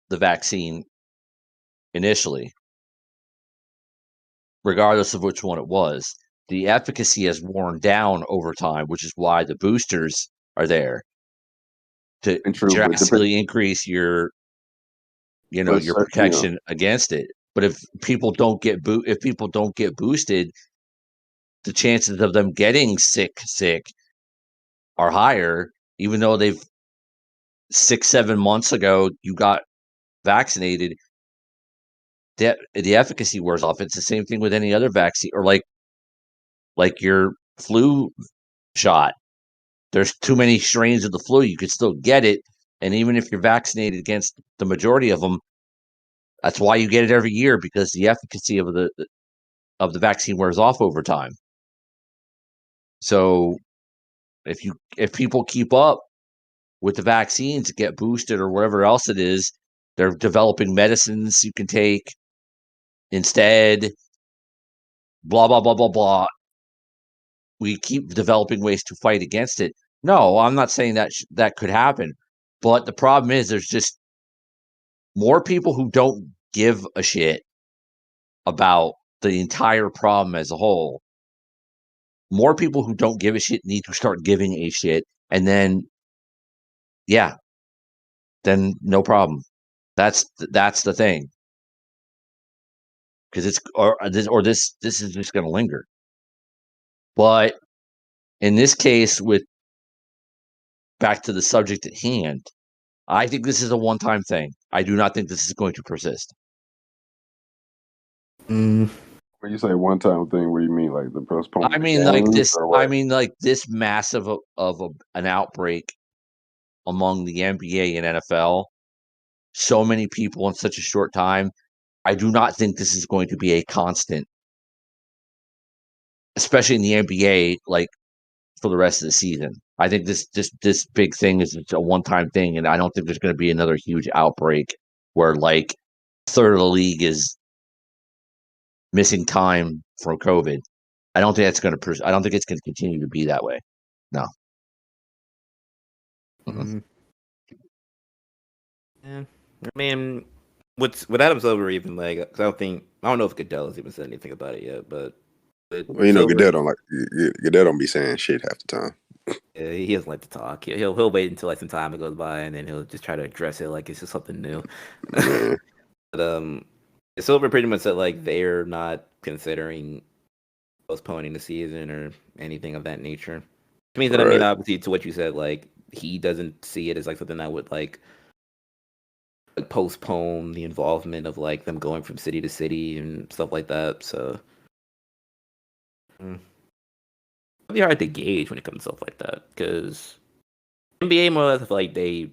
the vaccine initially, regardless of which one it was, the efficacy has worn down over time, which is why the boosters are there to drastically increase your protection against it. But if people don't get boosted, the chances of them getting sick are higher, even though 6-7 months ago you got vaccinated. The efficacy wears off. It's the same thing with any other vaccine, or like your flu shot. There's too many strains of the flu. You could still get it, and even if you're vaccinated against the majority of them, that's why you get it every year, because the efficacy of the vaccine wears off over time. So if people keep up with the vaccines, get boosted or whatever else it is, they're developing medicines you can take instead. Blah blah blah blah blah. We keep developing ways to fight against it. No, I'm not saying that could happen, but the problem is there's just more people who don't give a shit about the entire problem as a whole. More people who don't give a shit need to start giving a shit, and then then no problem. That's the thing, because this is just going to linger. But in this case, with back to the subject at hand, I think this is a one-time thing. I do not think this is going to persist. When you say one-time thing, what do you mean? Like the postponement? I mean, like this. I mean, like this massive of an outbreak among the NBA and NFL. So many people in such a short time. I do not think this is going to be a constant, especially in the NBA. Like for the rest of the season, I think this big thing is a one-time thing, and I don't think there's going to be another huge outbreak where like a third of the league is missing time from COVID. I don't think that's going to. I don't think it's going to continue to be that way. No. Mm-hmm. Yeah, I mean, with Adam Silver even like, cause I don't know if Goodell has even said anything about it yet, but well, Goodell don't be saying shit half the time. Yeah, he doesn't like to talk. He'll wait until like some time goes by, and then he'll just try to address it like it's just something new. But Silver pretty much said like they're not considering postponing the season or anything of that nature. Which means that I mean, obviously, to what you said, like he doesn't see it as like something that would like postpone the involvement of like them going from city to city and stuff like that. So it's really hard to gauge when it comes to stuff like that, because NBA more or less, I feel like they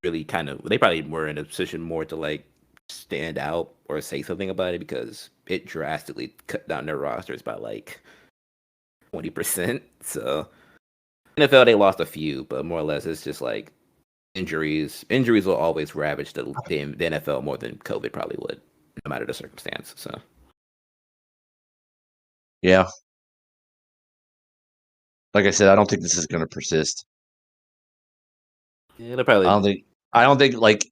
really they probably were in a position more to like stand out or say something about it, because it drastically cut down their rosters by like 20%. So NFL, they lost a few, but more or less it's just like injuries will always ravage the NFL more than COVID probably would, no matter the circumstance. So yeah, like I said, I don't think this is going to persist. Yeah, probably. I don't think like,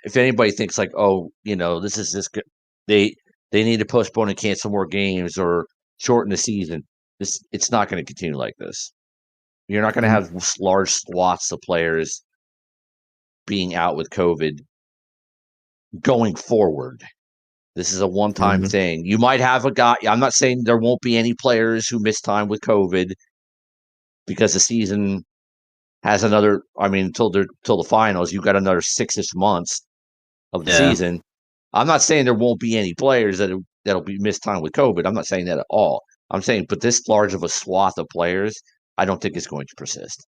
if anybody thinks like, oh, this is this good, they need to postpone and cancel more games or shorten the season. It's not going to continue like this. You're not going to have large swaths of players being out with COVID going forward. This is a one-time thing. You might have a guy. I'm not saying there won't be any players who miss time with COVID because the season has another. I mean, until the finals, you've got another 6-ish months of the season. I'm not saying there won't be any players that'll be missed time with COVID. I'm not saying that at all. I'm saying, but this large of a swath of players, I don't think it's going to persist.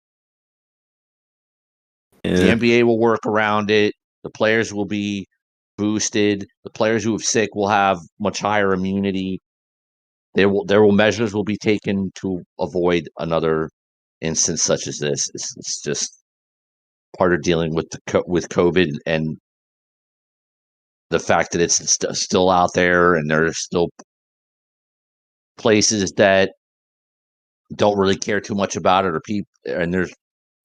The NBA will work around it. The players will be boosted. The players who are sick will have much higher immunity. There will measures will be taken to avoid another instance such as this. It's just part of dealing with with COVID and the fact that it's still out there, and there's still places that don't really care too much about it, and there's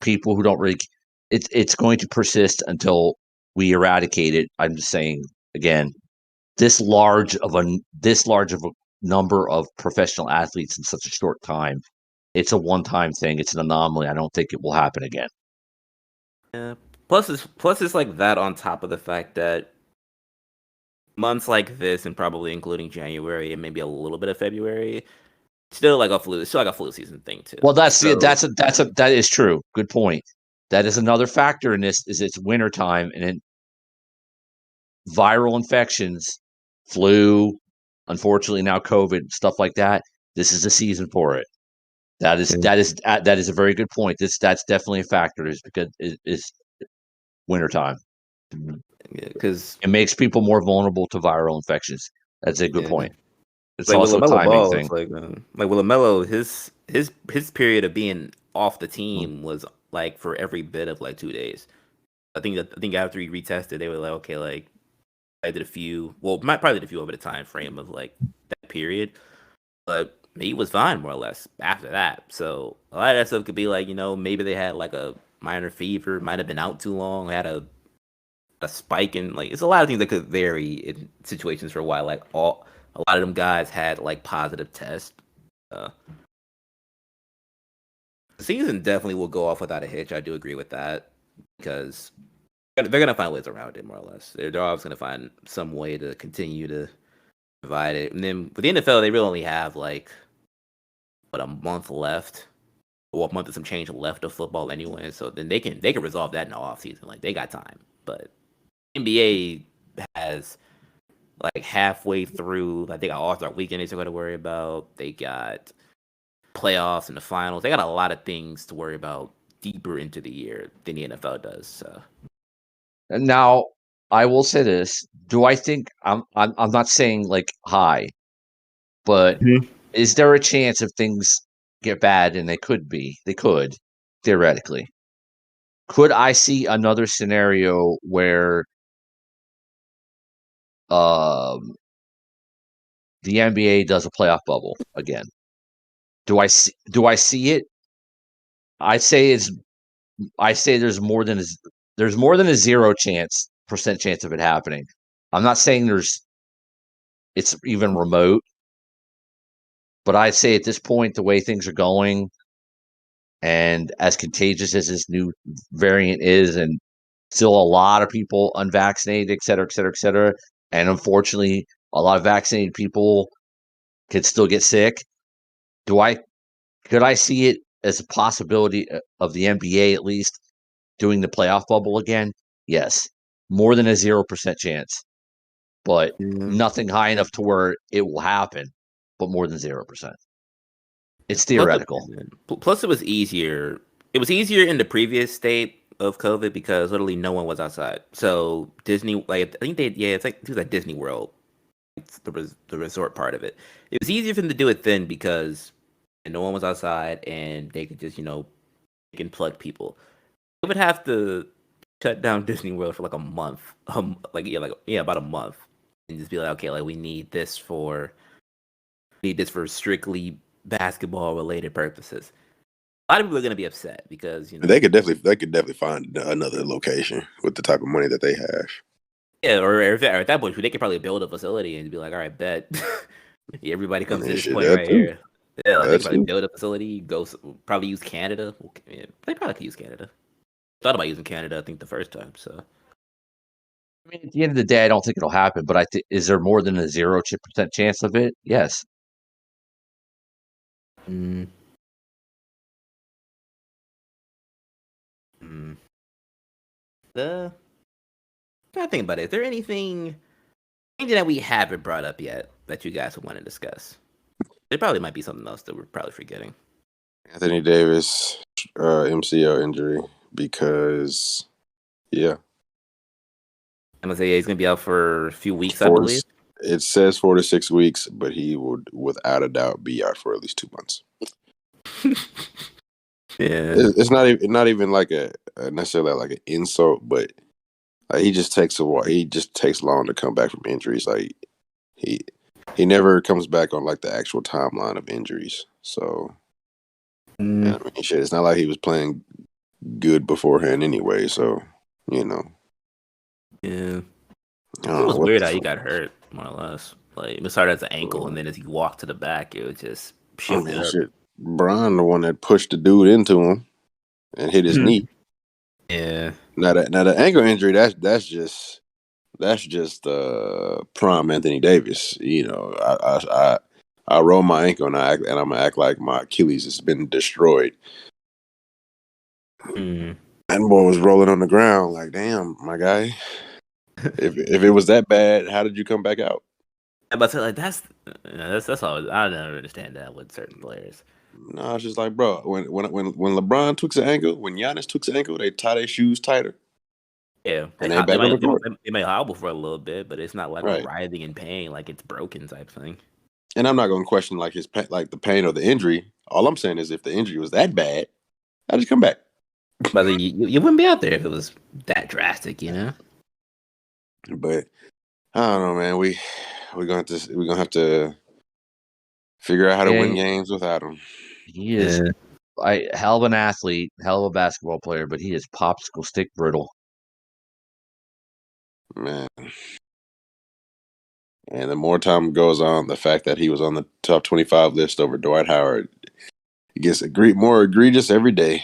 people who don't really. It's going to persist until we eradicate it. I'm just saying again, this large of a number of professional athletes in such a short time, it's a one-time thing. It's an anomaly. I don't think it will happen again. Yeah. Plus it's like that on top of the fact that months like this, and probably including January and maybe a little bit of February, it's still like a flu season thing too. Well, that is true. Good point. That is another factor in this. Is it's wintertime, and in viral infections, flu, unfortunately now COVID, stuff like that. This is the season for it. That is a very good point. That's definitely a factor. Is because it's wintertime. Because it makes people more vulnerable to viral infections. That's a good point. It's like also a timing thing. It's like with LaMelo, his period of being off the team was like for every bit of like 2 days. I think after he retested, they were like, okay, like I did a few. Well, probably did a few over the time frame of like that period, but he was fine more or less after that. So a lot of that stuff could be like, maybe they had like a minor fever, might have been out too long, had a spike in, like, it's a lot of things that could vary in situations for a while. Like a lot of them guys had like positive tests. The season definitely will go off without a hitch. I do agree with that, because they're gonna find ways around it more or less. They're always gonna find some way to continue to provide it. And then with the NFL, they really only have like a month left, or a month and some change left of football anyway. So then they can resolve that in the off season. Like, they got time. But NBA has like halfway through. Like, they got All-Star Weekend they're going to worry about. They got playoffs and the finals. They got a lot of things to worry about deeper into the year than the NFL does. So now, I will say this: do I think I'm not saying like high, but is there a chance if things get bad, and they could theoretically? Could I see another scenario where the NBA does a playoff bubble again? Do I see it? I say there's more than a 0% chance of it happening. I'm not saying it's even remote, but I'd say at this point, the way things are going, and as contagious as this new variant is, and still a lot of people unvaccinated, et cetera, et cetera, et cetera, and unfortunately, a lot of vaccinated people can still get sick. Could I see it as a possibility of the NBA at least doing the playoff bubble again? Yes, more than a 0% chance, but nothing high enough to where it will happen, but more than 0%. It's theoretical. Plus, it was easier. It was easier in the previous state of COVID because literally no one was outside. So Disney, like, I think it was like Disney World, the resort part of it. It was easier for them to do it then because no one was outside and they could just, they can plug people. They would have to shut down Disney World for like a month, about a month, and just be like, okay, like we need this for strictly basketball related purposes. A lot of people are going to be upset because they could definitely find another location with the type of money that they have. Yeah, or at that point, they could probably build a facility and be like, all right, bet everybody comes to this point right here. Yeah, I think about it, build a facility, probably use Canada. Yeah, they probably could use Canada. Thought about using Canada, I think, the first time. So, I mean, at the end of the day, I don't think it'll happen. But is there more than a 0% chance of it? Yes. I think about it. Is there anything that we haven't brought up yet that you guys would want to discuss? There probably might be something else that we're probably forgetting. Anthony Davis, MCL injury, because I'm gonna say he's gonna be out for a few weeks, I believe. It says 4 to 6 weeks, but he would, without a doubt, be out for at least 2 months. Yeah, it's not even like a necessarily like an insult, but he just takes a while. He just takes long to come back from injuries. Like he never comes back on like the actual timeline of injuries. So I mean, shit, it's not like he was playing good beforehand anyway. So yeah, it was weird how he got hurt, more or less. Like it started as an ankle, and then as he walked to the back, it was just shifted up. Shit. Brian, the one that pushed the dude into him and hit his knee. Yeah. Now the ankle injury, that's just prime Anthony Davis. You know, I roll my ankle and I'm gonna act like my Achilles has been destroyed. And boy was rolling on the ground like, damn, my guy. if it was that bad, how did you come back out? But like that's all. I never understand that with certain players. No, it's just like, bro, when LeBron tweaks an ankle, when Giannis tweaks an ankle, they tie their shoes tighter. Yeah, and they back on the court. They may hobble for a little bit, but it's not like a writhing in pain, like it's broken type thing. And I'm not going to question like the pain or the injury. All I'm saying is, if the injury was that bad, I'd just come back. But you wouldn't be out there if it was that drastic, you know. But I don't know, man. We're gonna have to figure out how to win games without him. He is hell of an athlete, hell of a basketball player, but he is popsicle stick brittle. Man. And the more time goes on, the fact that he was on the top 25 list over Dwight Howard gets more egregious every day.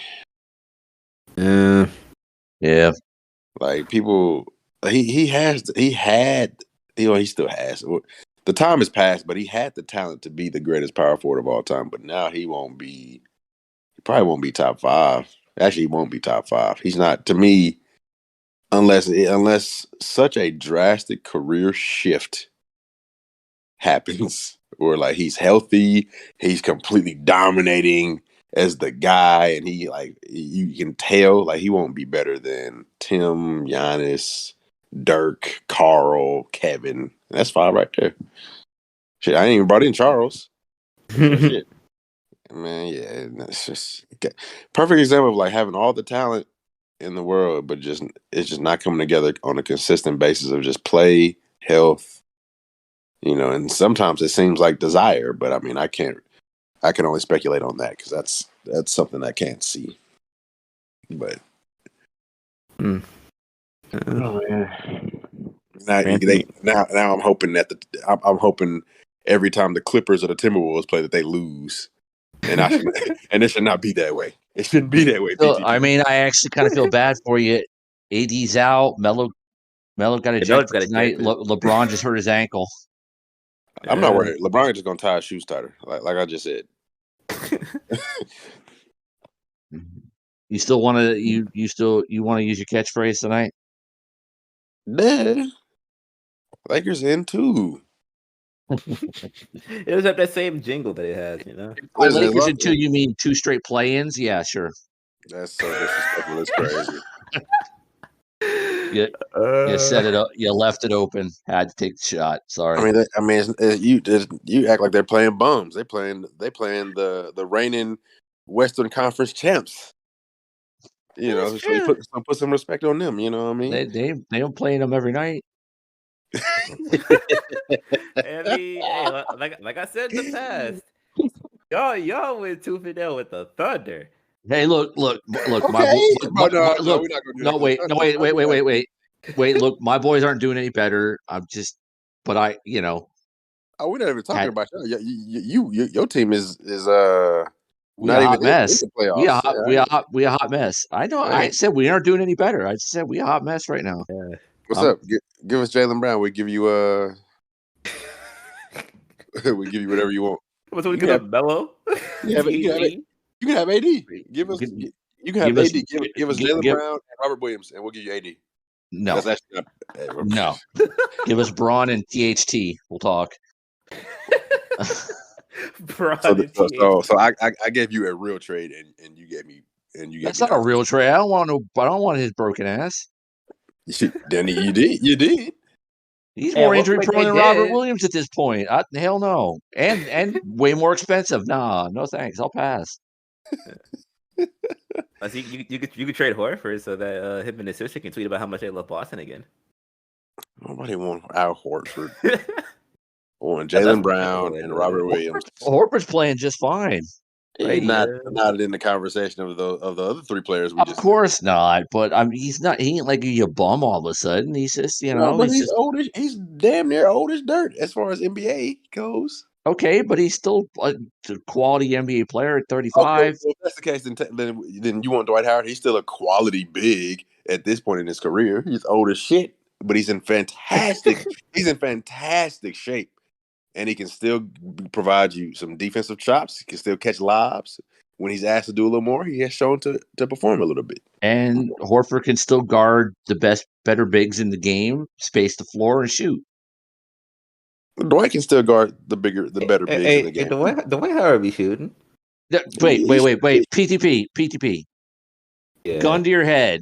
Yeah. Like people, he still has. The time has passed, but he had the talent to be the greatest power forward of all time. But now he probably won't be top 5. Actually, he won't be top 5. He's not, to me, unless such a drastic career shift happens where like he's healthy, he's completely dominating as the guy, and he like you can tell like he won't be better than Tim, Giannis, Dirk, Carl, Kevin. And that's 5 right there. Shit, I ain't even brought in Charles. Shit. Man, yeah, that's just perfect example of like having all the talent in the world, but it's just not coming together on a consistent basis of just play, health, you know. And sometimes it seems like desire, but I mean, I can only speculate on that because that's something I can't see. But oh man, now I'm hoping that I'm hoping every time the Clippers or the Timberwolves play that they lose, and and it should not be that way. It shouldn't be that way. So, I mean, I actually kind of feel bad for you. AD's out. Melo got ejected tonight. LeBron just hurt his ankle. I'm not worried. LeBron just gonna tie his shoes tighter, like I just said. You still want to you want to use your catchphrase tonight? Nah. Lakers in 2. It was at that same jingle that it has, you know. By Lakers in 2, you mean 2 straight play-ins? Yeah, sure. That's so disrespectful. It's crazy. You set it up. You left it open. Had to take the shot. Sorry. You act like they're playing bums. They playing the reigning Western Conference champs. You know, so you put some respect on them. You know what I mean? They don't play them every night. I mean, hey, like I said in the past, y'all went 2-0 with the Thunder. Hey, look, okay. Wait. Look, my boys aren't doing any better. Oh, we're not even talking about you. Your team is we not a even hot mess. in the playoffs. We a hot mess. I know. I said we aren't doing any better. I just said we a hot mess right now. Yeah. What's up? Give us Jaylen Brown. We give you we give you whatever you want. What's we gonna Bello? You can have AD. You can have AD. Give us Jaylen Brown and Robert Williams, and we'll give you AD. No, that's actually not, no. Give us Braun and THT. We'll talk. So I gave you a real trade, and you gave me That's not a real trade. I don't want his broken ass. Then you did. He's more injury prone than Robert Williams at this point. Hell no, and way more expensive. Nah, no thanks. I'll pass. You could trade Horford so that him and his sister can tweet about how much they love Boston again. Nobody wants Al Horford. On Jaylen Brown and Robert Williams. Horford's playing just fine. He's not in the conversation of the other three players. Of course not, but I mean, he's not. He ain't like a bum all of a sudden. He's just but he's old. He's damn near old as dirt as far as NBA goes. Okay, but he's still a quality NBA player at 35. Okay, well, if that's the case, then you want Dwight Howard. He's still a quality big at this point in his career. He's old as shit, but he's in fantastic. He's in fantastic shape. And he can still provide you some defensive chops. He can still catch lobs. When he's asked to do a little more, he has shown to perform a little bit. And Horford can still guard the better bigs in the game, space the floor, and shoot. Dwight can still guard the better bigs in the game. Dwight Howard be shooting. Wait. PTP. Yeah. Gun to your head.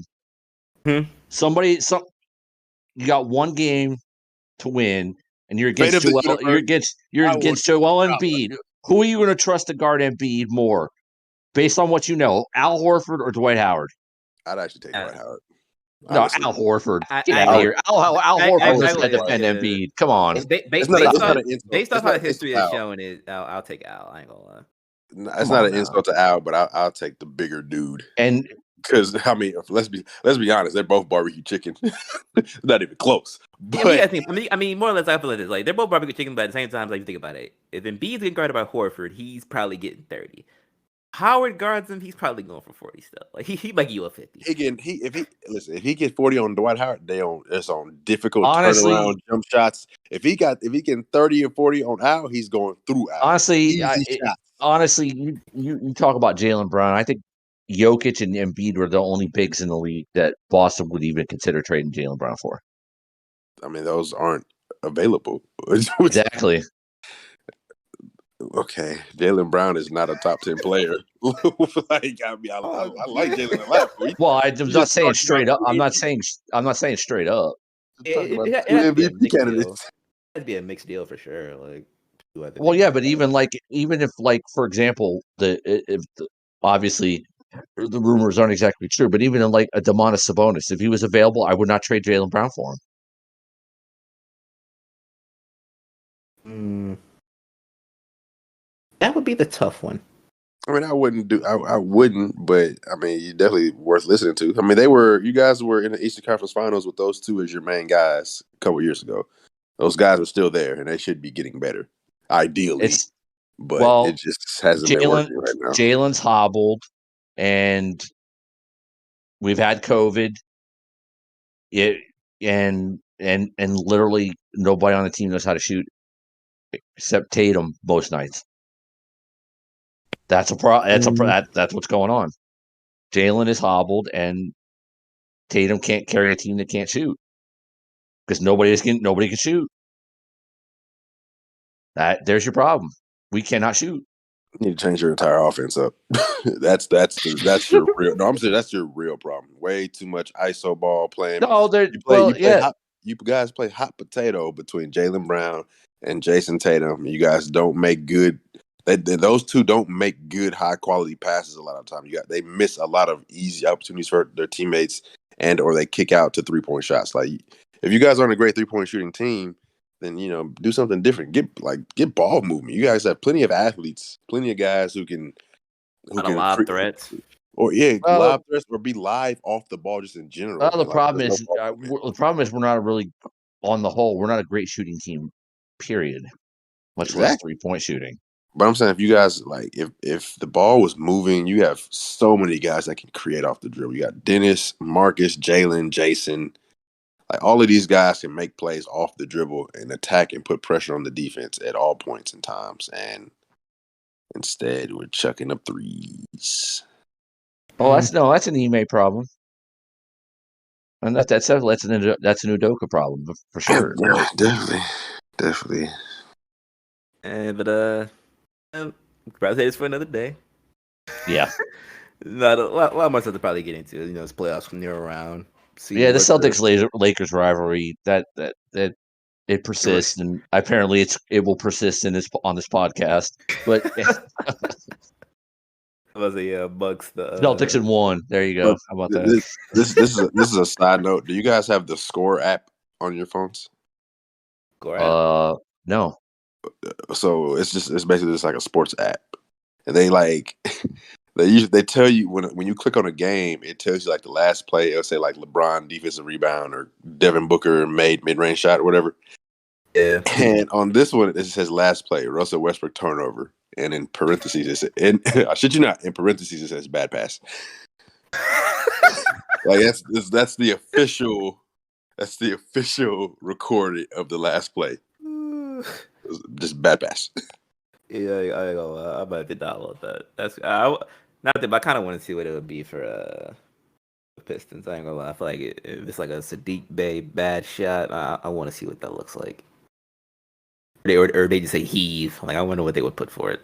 You got one game to win. And you're against Joel Embiid. Who are you going to trust to guard Embiid more, based on what you know? Al Horford or Dwight Howard? I'd actually take Dwight Howard. No, Al Horford. Get out of here. Al Horford was going to defend Embiid. Come on. Based off how history is showing it, I'll take Al. I ain't gonna lie. It's not an insult to Al, but I'll take the bigger dude. And because I mean, let's be honest, they're both barbecue chicken. Not even close. But I mean, more or less, I feel like this. Like they're both barbecue chicken, but at the same time, like you think about it, if Embiid's getting guarded by Horford, he's probably getting 30. Howard guards him, he's probably going for 40 still. Like he might give a 50. If he gets 40 on Dwight Howard, it's on difficult turnaround jump shots. If he getting 30 or 40 on Al, he's going through Al. Honestly, you talk about Jaylen Brown. I think Jokic and Embiid were the only bigs in the league that Boston would even consider trading Jaylen Brown for. I mean, those aren't available. Exactly. Okay, Jaylen Brown is not a top 10 player. I like Jaylen a lot. Well, I'm not saying straight up. I'm not saying straight up. MVP candidates. It'd be a mixed deal for sure. Like, well, yeah, but even if for example, obviously the rumors aren't exactly true, but even in like a Domantas Sabonis, if he was available, I would not trade Jaylen Brown for him. That would be the tough one. I mean, I wouldn't, but I mean, you're definitely worth listening to. I mean, you guys were in the Eastern Conference Finals with those two as your main guys a couple years ago. Those guys are still there, and they should be getting better, ideally. It just hasn't been working right now. Jalen's hobbled, and we've had COVID. And literally nobody on the team knows how to shoot except Tatum most nights. That's a problem. That's what's going on. Jalen is hobbled, and Tatum can't carry a team that can't shoot because nobody can shoot. There's your problem. We cannot shoot. You need to change your entire offense up. that's your real. No, I'm saying that's your real problem. Way too much ISO ball playing. No, you guys play hot potato between Jaylen Brown and Jason Tatum. You guys don't make good. Those two don't make good, high quality passes a lot of time. They miss a lot of easy opportunities for their teammates, or they kick out to 3-point shots. Like if you guys aren't a great 3-point shooting team, then do something different. Get ball movement. You guys have plenty of athletes, plenty of guys who can lob threats. Lob threats or be live off the ball just in general. Well, the problem is we're not really, on the whole, we're not a great shooting team. Period. much less 3-point shooting. But I'm saying if you guys like if the ball was moving, you have so many guys that can create off the dribble. You got Dennis, Marcus, Jalen, Jason. Like all of these guys can make plays off the dribble and attack and put pressure on the defense at all points and times. And instead, we're chucking up threes. Oh, that's an Ime problem, and that's an Udoka problem for sure. Definitely. But probably say this for another day. Yeah. Not a lot more stuff to probably get into. It's playoffs near around. The Celtics Lakers rivalry that it persists, and apparently it will persist on this podcast. But I was Bucks the Celtics in 1. There you go. How about that? This is a side note. Do you guys have the Score app on your phones? Score app? No. So it's basically just like a sports app, and they like they tell you when you click on a game, it tells you like the last play. It'll say like LeBron defensive rebound or Devin Booker made mid-range shot or whatever. Yeah. And on this one, it says last play, Russell Westbrook turnover, and in parentheses I shit you not, in parentheses it says bad pass. Like that's the official recording of the last play. Just bad pass. Yeah, I might have to download that. But I kind of want to see what it would be for the Pistons. I ain't gonna lie. I feel like if it's like a Sadiq Bey bad shot, I want to see what that looks like. Or they just say heave. Like I wonder what they would put for it.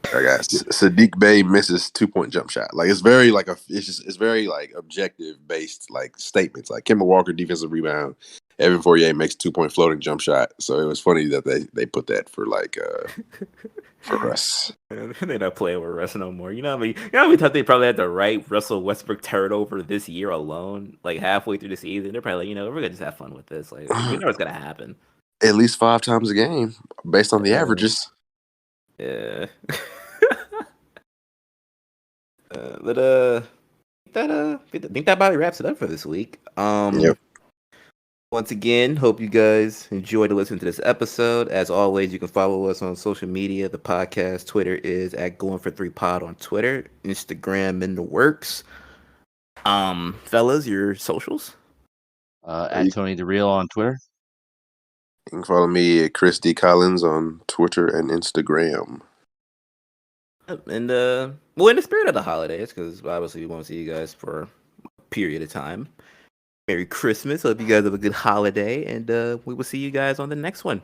I got Sadiq Bey misses 2-point jump shot. Like it's very like it's very like objective based like statements. Like Kemba Walker defensive rebound, Evan Fournier makes 2-point floating jump shot. So it was funny that they put that for like for Russ. They're not playing with Russ no more. You know how many times they probably had to write Russell Westbrook turnover this year alone, like halfway through the season. They're probably like, we're gonna just have fun with this. Like we know what's gonna happen. At least 5 times a game, based on the averages. Yeah. I think that about wraps it up for this week. Yep. Once again, hope you guys enjoyed listening to this episode. As always, you can follow us on social media. The podcast Twitter is at Going for 3Pod on Twitter, Instagram in the works. Fellas, your socials? At Tony the Real on Twitter. You can follow me at Chris D. Collins on Twitter and Instagram. And in the spirit of the holidays, because obviously we won't see you guys for a period of time. Merry Christmas. Hope you guys have a good holiday, and we will see you guys on the next one.